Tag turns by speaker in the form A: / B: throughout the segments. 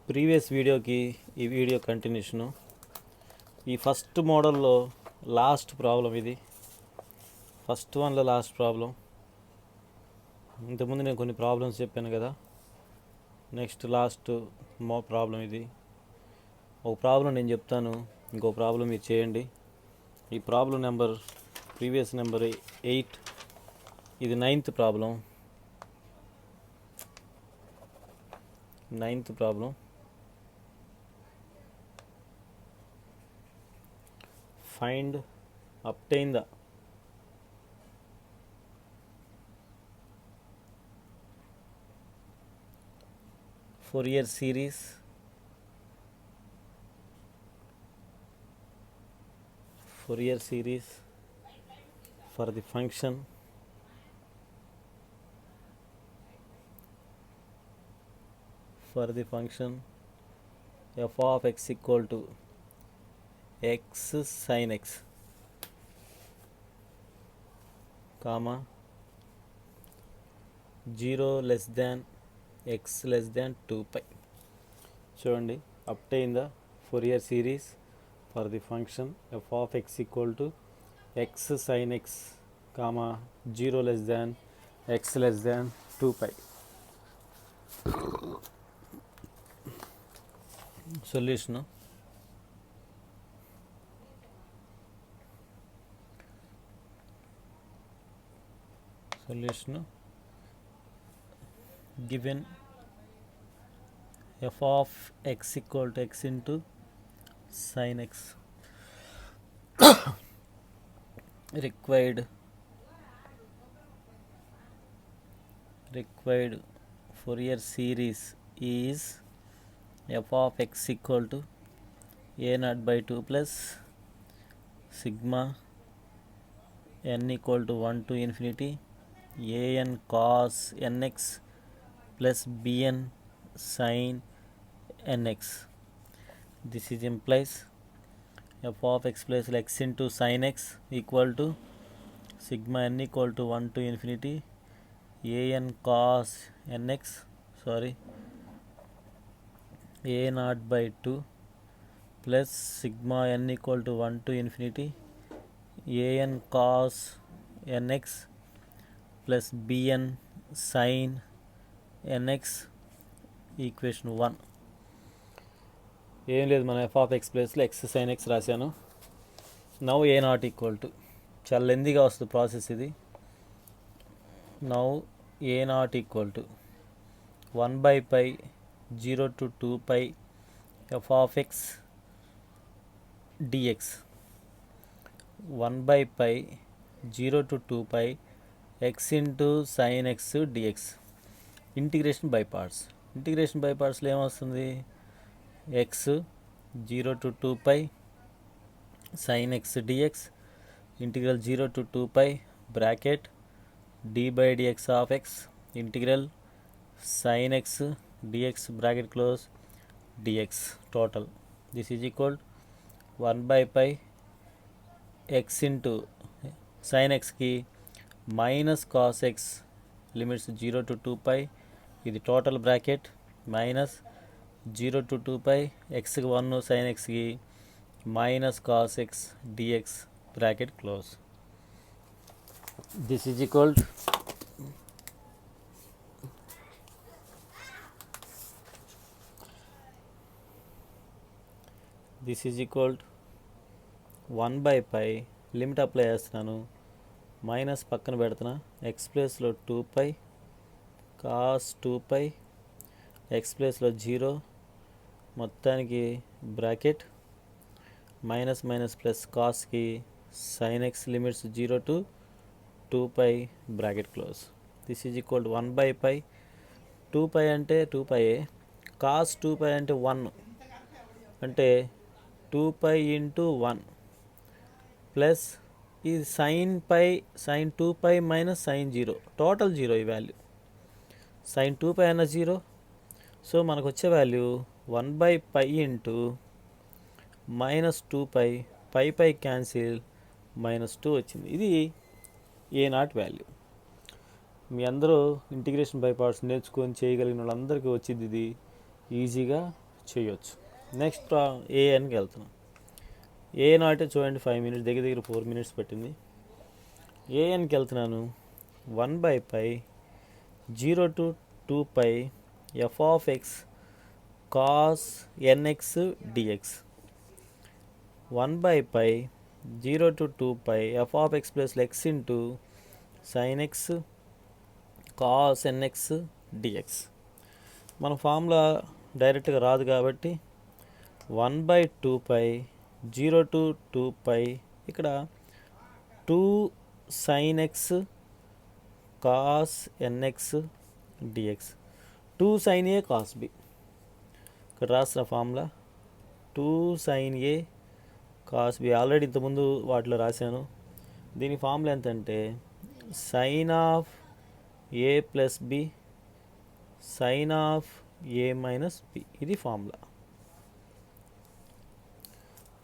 A: Previous వీడియోకి ఈ video continuation. ఈ ఫస్ట్ మోడల్లో లాస్ట్ ప్రాబ్లం ఇది. ఫస్ట్ వన్లో లాస్ట్ ప్రాబ్లం. ఇంతకుముందు నేను కొన్ని ప్రాబ్లమ్స్ చెప్పాను కదా. నెక్స్ట్ లాస్ట్ ప్రాబ్లం ఇది. ఒక ప్రాబ్లం నేను చెప్తాను, ఇంకో ప్రాబ్లం మీరు చేయండి. ఈ ప్రాబ్లం నెంబర్ ప్రీవియస్ నెంబర్ 8, ఇది 9th problem. 9th problem. obtain the Fourier series for the function f of x equal to x sin x, comma 0 less than x less than 2 pi. చూడండి, obtain the Fourier series for the function f of x equal to x sin x, comma 0 less than x less than 2 pi. Solution. Given f of x equal to x into sin x, required Fourier series is f of x equal to a0 by 2 plus sigma n equal to 1 to infinity an cos nx plus bn sin nx. This is implies f of x plus x into sin x equal to sigma n equal to 1 to infinity an cos nx, a0 by 2 plus sigma n equal to 1 to infinity an cos nx plus bn sin nx, equation 1. ఏం లేదు, మన F of x ప్లేస్లో x sine X రాశాను. Now A not equal to, చాలా లెందీగా వస్తుంది process ఇది. Now A not equal to 1 by pi 0 to 2 pi f of x dx, 1 by pi 0 to 2 pi x into sin x dx. Integration by పార్ట్స్లో ఏమొస్తుంది? x 0 to 2 pi sin x dx integral 0 to 2 pi bracket d by dx of x integral sin x dx bracket close dx total. This is equal 1 by pi x into sin x की minus cos x limits 0 to 2 pi, ఇది total bracket minus 0 to 2 pi x 1 sin x की minus cos x dx bracket close. This is equal this is equal 1 by pi limit apply చేస్తున్నాను, minus పక్కన పెడుతున్నా, X ప్లేస్లో 2 pi cos 2 pi X ప్లేస్లో 0 మొత్తానికి bracket minus minus plus కాస్కి sine x limits 0 to 2 pi bracket close. This is equal 1 by pi 2 pi అంటే 2 pi, cos 2 pi అంటే 1, అంటే 2 pi ఇంటూ 1 ప్లస్ ఇది sine 2 pi minus sine 0, total 0 ఈ value. Sign 2 pi అన్న 0, so మనకు వచ్చే value 1 by pi into minus 2 pi, pi cancel -2 వచ్చింది. ఇది ఏ నాట్ వాల్యూ. మీ అందరూ ఇంటిగ్రేషన్ బై పార్ట్స్ నేర్చుకొని చేయగలిగిన వాళ్ళందరికీ వచ్చింది ఇది. ఈజీగా చేయొచ్చు. నెక్స్ట్ ఏఎన్కి వెళ్తున్నాం. ఏఎన్ అంటే చూడండి 5 మినిట్స్, దగ్గర దగ్గర 4 మినిట్స్ పట్టింది. ఏఎన్కి వెళ్తున్నాను. 1/π 0 to 2π f of x cos nx dx. 1/π 0 to 2π f of x plus x into sin x cos nx dx. మన ఫార్ములా డైరెక్ట్గా రాదు కాబట్టి 1/2π 0 to 2π, ఇక్కడ 2 sin x cos nx dx. 2 sin a cos b, ఇక్కడ రాసిన formula 2 sin a cos b. Already ఇంతకుముందు వాటిలో రాశాను. దీని ఫార్ములా ఎంతంటే sin of a plus b sin of a minus b. ఇది formula.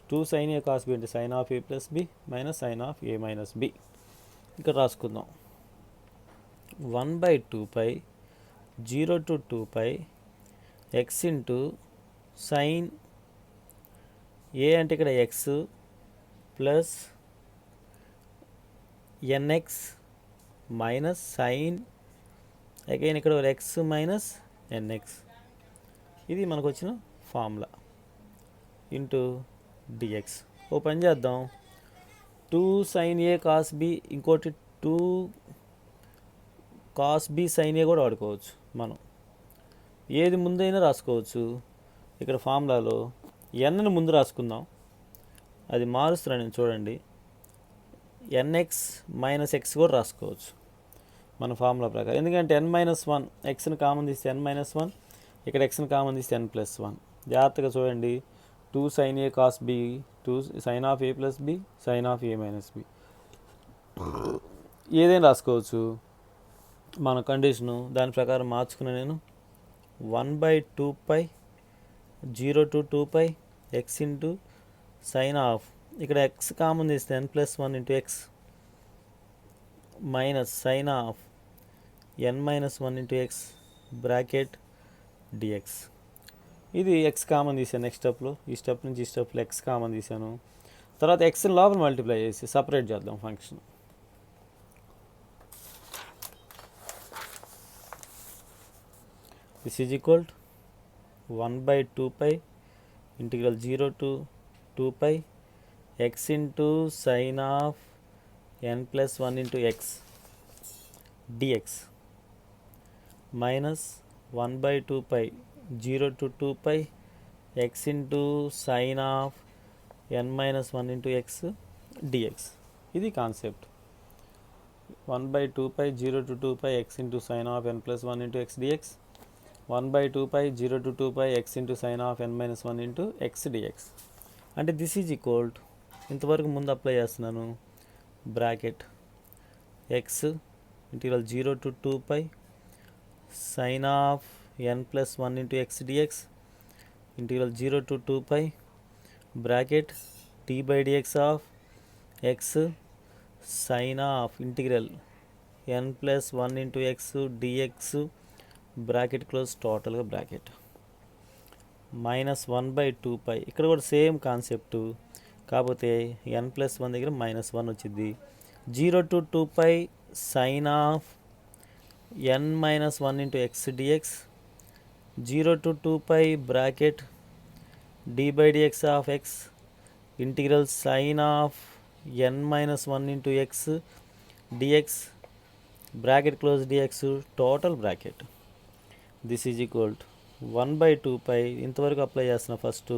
A: 2 sin a cos b అంటే sin of a plus b minus sin of a minus b. ఇక్కడ రాసుకుందాం. 1/2π 0 to 2π x into sine a అంటే ఇక్కడ x plus n x minus sine again ఇక్కడ x minus n x. ఇది మనకు వచ్చిన ఫార్ములా ఇంటూ డిఎక్స్. ఓ పని చేద్దాం. 2 sin a cos b, ఇంకోటి 2 cos b sin a కూడా వాడుకోవచ్చు. మనం ఏది ముందైనా రాసుకోవచ్చు. ఇక్కడ ఫార్ములాలో ఎన్ను ముందు రాసుకుందాం. అది మారుస్తున్నాను నేను, చూడండి. ఎన్ఎక్స్ మైనస్ ఎక్స్ కూడా రాసుకోవచ్చు మన ఫార్ములా ప్రకారం. ఎందుకంటే n-1 ఎక్స్ని కామన్ తీస్తే n-1, ఇక్కడ ఎక్స్ని కామన్ తీస్తే n+1. జాగ్రత్తగా చూడండి. 2 sin a cos b 2 sin of a plus b sin of a minus b ఏదైనా రాసుకోవచ్చు. మన కండిషను దాని ప్రకారం మార్చుకున్న నేను 1/2π 0 to 2π x into sine of, ఇక్కడ ఎక్స్ కామన్ తీస్తే n+1 into x minus sine of n-1 into x bracket d x. ఇది ఎక్స్ కామన్ తీసాను నెక్స్ట్ స్టెప్లో. ఈ స్టెప్ నుంచి ఈ స్టెప్లో ఎక్స్ కామన్ తీసాను. తర్వాత ఎక్స్ని లోపల మల్టిప్లై చేసి సపరేట్ చేద్దాం function. This is equal 1/2π integral 0 to 2π x into sine of n+1 into x dx minus 1/2π 0 to 2π x into sine of n-1 into x dx. ఇది concept. 1/2π 0 to 2π x into sine of n+1 into x dx 1/2π 0 to 2π x into sine of n-1 into x dx. అంటే this is equal to, ఇంతవరకు ముందు apply చేస్తున్నాను, bracket X integral 0 to 2π sine of n+1 into x dx integral 0 to 2π bracket d/dx of x sine of integral n+1 into x dx bracket close, టోటల్గా bracket minus 1/2π. ఇక్కడ కూడా same concept, కాకపోతే n+1 దగ్గర -1 వచ్చింది. 0 to 2π sine of n-1 into x dx 0 to 2π bracket d/dx of x integral sine of n-1 into x dx bracket close dx total bracket. This is equal to 1/2π. ఇంతవరకు apply చేస్తున్నా. First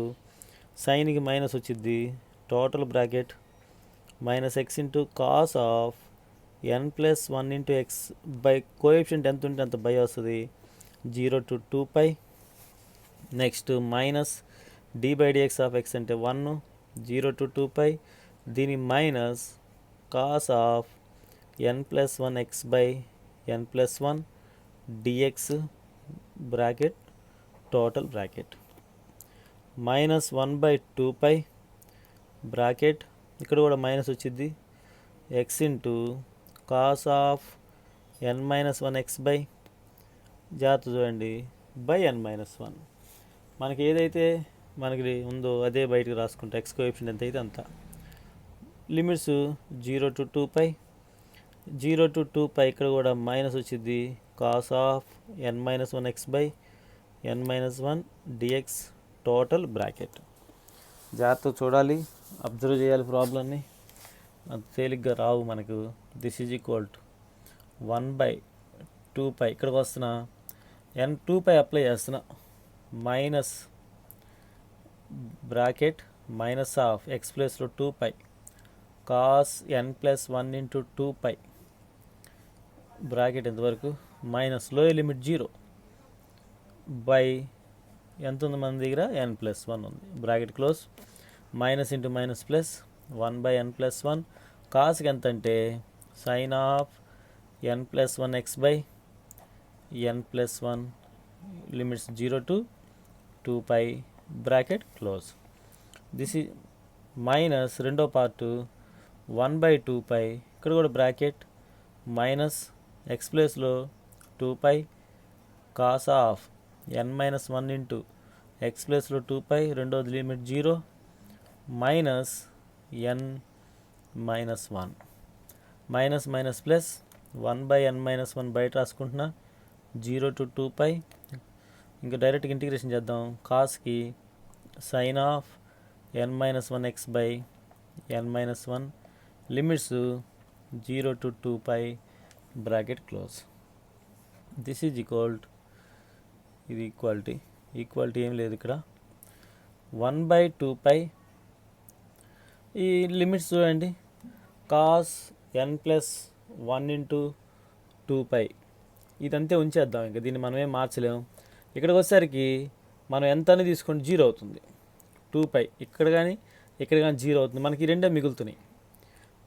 A: సైన్కి minus వచ్చింది, total bracket minus x into cos of n+1 into x by coefficient ఎంత ఉంటే అంత by వస్తుంది 0 to 2π. Next minus d/dx of x అంటే 1 0 to 2π, దీని minus cos of n+1 x by n+1 dx bracket total bracket minus 1/2π bracket, ఇక్కడ కూడా minus వచ్చింది, x into cos of n-1 x by, జాగ్రత్త చూడండి, బై n-1. మనకి ఏదైతే మనకి ఉందో అదే బయటకు రాసుకుంటాం. ఎక్స్ కోఎఫిషియంట్ ఎంత అయితే అంత. Limits 0 to 2π, 0 to 2π. ఇక్కడ కూడా మైనస్ వచ్చింది. Cos of n-1x/n-1 dx total bracket. జాగ్రత్తగా చూడాలి, అబ్జర్వ్ చేయాలి ప్రాబ్లమ్ని. అంత తేలిగ్గా రావు మనకు. This is equal to 1/2π. ఇక్కడికి వస్తున్నా n2π అప్లై చేస్తున్నా. Minus bracket minus of x ప్లేస్లో 2π కాస్ n+1 ఇంటూ 2π బ్రాకెట్ ఎంతవరకు మైనస్ లోయర్ లిమిట్ 0 బై ఎంత ఉంది మన దగ్గర n+1 ఉంది. Bracket close. Minus into minus plus 1/n+1. కాస్కి ఎంత అంటే sine of n+1x/n+1 limits 0 to 2π bracket close. This ఈ మైనస్ రెండో పార్టు 1/2π. ఇక్కడ కూడా బ్రాకెట్ మైనస్ ఎక్స్ ప్లేస్లో 2π cos of n-1 into X ప్లేస్లో 2π రెండోది limit 0 minus n-1 minus minus plus 1/n-1 బయట రాసుకుంటున్నా. 0 to 2π. ఇంకా డైరెక్ట్గా ఇంటిగ్రేషన్ చేద్దాం. కాస్కి sine of n-1x/n-1 limits 0 to 2π bracket close. This is equal. ఇది ఈక్వాలిటీ ఏం లేదు ఇక్కడ. 1/2π. ఈ లిమిట్స్ చూడండి. కాస్ n+1 ఇంటూ 2π ఇదంతే ఉంచేద్దాం. ఇంకా దీన్ని మనం ఏం మార్చలేము. ఇక్కడికి వచ్చేసరికి మనం ఎంత అని తీసుకుంటే 0 అవుతుంది. 2π ఇక్కడ కానీ 0 అవుతుంది. మనకి ఈ రెండే మిగులుతున్నాయి.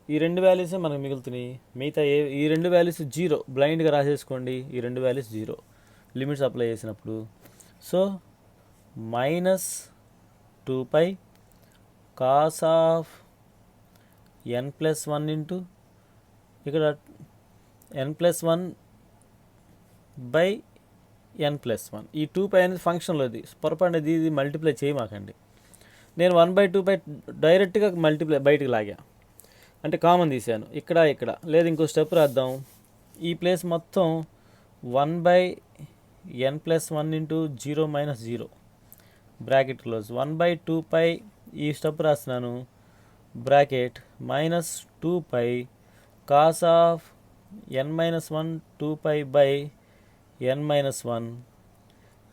A: ఈ రెండు వాల్యూసే మనకు మిగులుతున్నాయి. మిగతా ఈ రెండు వాల్యూస్ 0 బ్లైండ్గా రాసేసుకోండి. ఈ రెండు వాల్యూస్ 0 లిమిట్స్ అప్లై చేసినప్పుడు. So minus 2π cos of n+1 into ఇక్కడ n+1/n+1. ఈ 2π అనేది ఫంక్షన్లో ఇది పొరపాటు ఇది మల్టిప్లై చేయమాకండి. నేను 1/2π డైరెక్ట్గా మల్టిప్లై బయటకు లాగా అంటే కామన్ తీసాను. ఇక్కడ లేదు ఇంకో స్టెప్ రాద్దాం. ఈ ప్లేస్ మొత్తం 1/n+1 into 0 minus 0 bracket close. 1/2π ఈ స్టెప్ రాస్తున్నాను. Bracket minus 2π cos of n-1 2π/n-1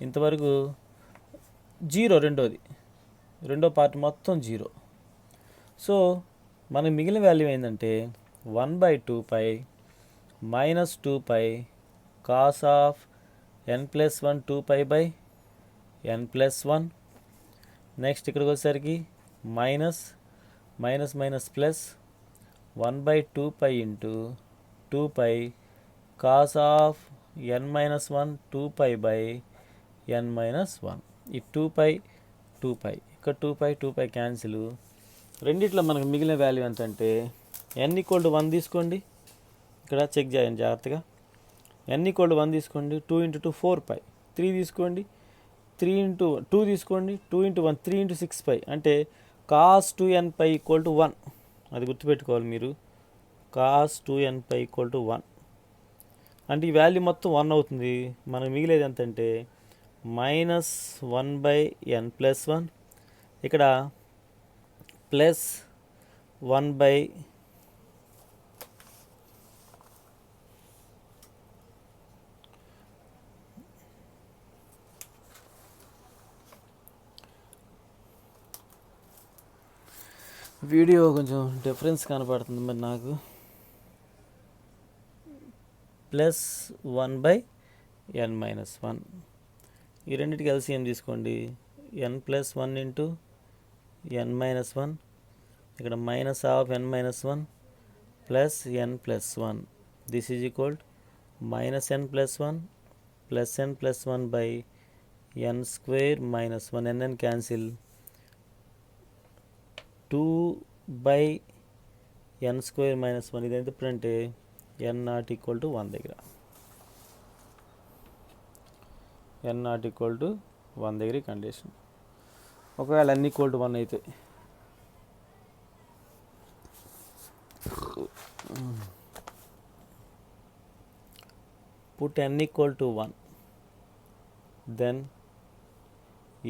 A: ఇంతవరకు 0. రెండో పార్ట్ మొత్తం 0. సో మనకి మిగిలిన వాల్యూ ఏంటంటే 1/2π minus 2π cos of n+1 2π/n+1. Next ఇక్కడికి వచ్చేసరికి minus plus 1/2π into 2π cos of n-1 2π/n-1. ఈ 2π ఇక్కడ 2π క్యాన్సిల్. రెండిట్లో మనకు మిగిలిన వాల్యూ ఎంతంటే n=1 తీసుకోండి. ఇక్కడ చెక్ చేయండి జాగ్రత్తగా. n=1 తీసుకోండి. 2 × 2 4π. 3 తీసుకోండి. 3 × 2 తీసుకోండి. 2 × 1 3 × 6π అంటే కాస్ 2nπ = 1. అది గుర్తుపెట్టుకోవాలి మీరు. కాస్ 2nπ = 1 అంటే ఈ వాల్యూ మొత్తం 1 అవుతుంది. మనకు మిగిలేది ఎంతంటే మైనస్ 1/n+1 ఇక్కడ ప్లస్ 1 వీడియో కొంచెం డిఫరెన్స్ కనపడుతుంది మరి నాకు. ప్లస్ 1/n-1 ఈ రెండింటికి ఎల్సిఎం తీసుకోండి. n+1 ఇంటూ n-1 ఇక్కడ minus of n-1 plus n+1. This is equal minus n+1 plus n+1/n² minus 1 n cancel 2/n² minus 1. ఇది ఎంత అంటే n0 = 1 దగ్గర n0 = 1 దగ్గర కండిషన్. ఒకవేళ n ఈక్వల్ టు 1 అయితే put n equal to 1, then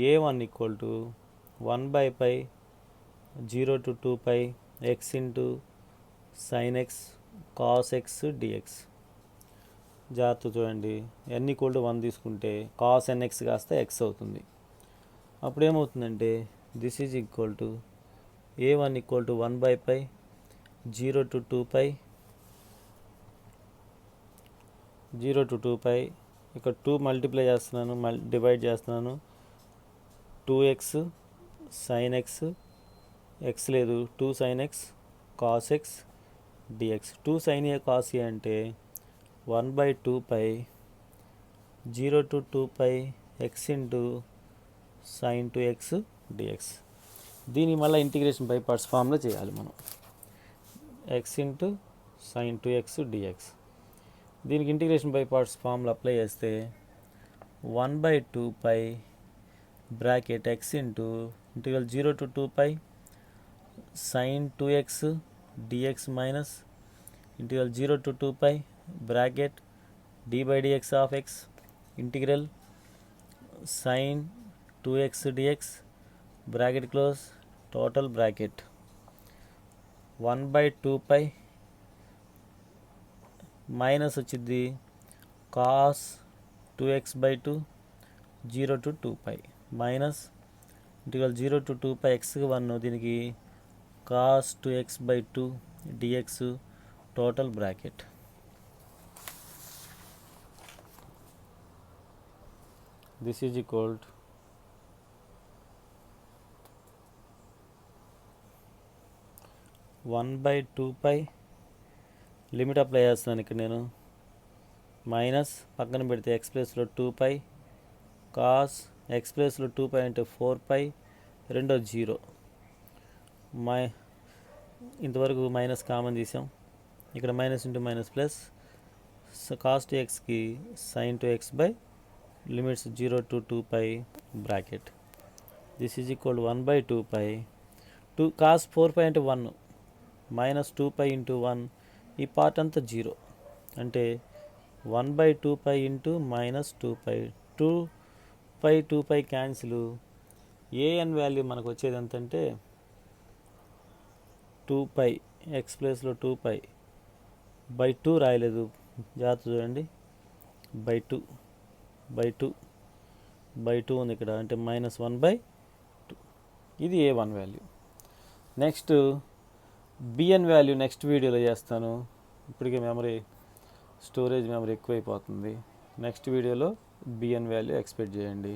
A: a1 equal to 1 by pi 0 to 2 pi x into sin x cos x dx. జాగ్రత్త చూడండి, n equal to 1 తీసుకుంటే cos nx కాస్త x అవుతుంది. అప్పుడు ఏమవుతుందంటే this is equal to a1 equal to 1 by pi 0 to 2 pi ఇక్కడ 2 multiply చేస్తున్నాను, divide చేస్తున్నాను. 2x sin x, x లేదు, 2 sin x cos x dx. 2 sin a cos a అంటే 1 by 2 pi 0 to 2 pi x into sin 2x dx. దీన్ని మళ్ళీ integration by parts ఫామ్లో చేయాలి మనం. x into sin 2x dx. దీనికి integration by parts formula apply చేస్తే 1 by 2 pi bracket x into integral 0 to 2 pi sin 2x dx minus integral 0 to 2 pi bracket d by dx of x integral sin 2x dx bracket close total bracket 1 by 2 pi minus వచ్చింది cos 2x by 2 0 to 2 pi minus integral 0 to 2 pi x 1, దీనికి cos 2x by 2 dx total bracket. This is equal to 1 by 2 pi limit apply చేస్తున్నాను ఇక్కడ నేను. Minus పక్కన పెడితే X ప్లేస్లో 2 pi cos X ప్లేస్లో 2 pi అంటే 4 pi, రెండో 0. ఇంతవరకు మైనస్ కామన్ తీసాం, ఇక్కడ minus into minus plus cos 2xకి sine 2x by limits 0 to 2 pi bracket. This is equal 1 by 2 pi 2 cos 4 pi అంటే 1 మైనస్ 2 pi ఇంటూ 1, ఈ పార్ట్ అంతా 0 అంటే 1 by 2 pi into minus 2 pi. 2 pi cancel. A n value మనకు వచ్చేది ఎంతంటే 2 pi, X ప్లేస్లో 2 pi by 2 రాయలేదు, జాగ్రత్త చూడండి. బై 2 ఉంది ఇక్కడ, అంటే మైనస్ 1 by 2. ఇది A1 వాల్యూ. నెక్స్ట్ బిఎన్ వాల్యూ నెక్స్ట్ వీడియోలో చేస్తాను. ఇప్పటికే స్టోరేజ్ మెమరీ ఎక్కువైపోతుంది. నెక్స్ట్ వీడియోలో బిఎన్ వాల్యూ ఎక్స్పెక్ట్ చేయండి.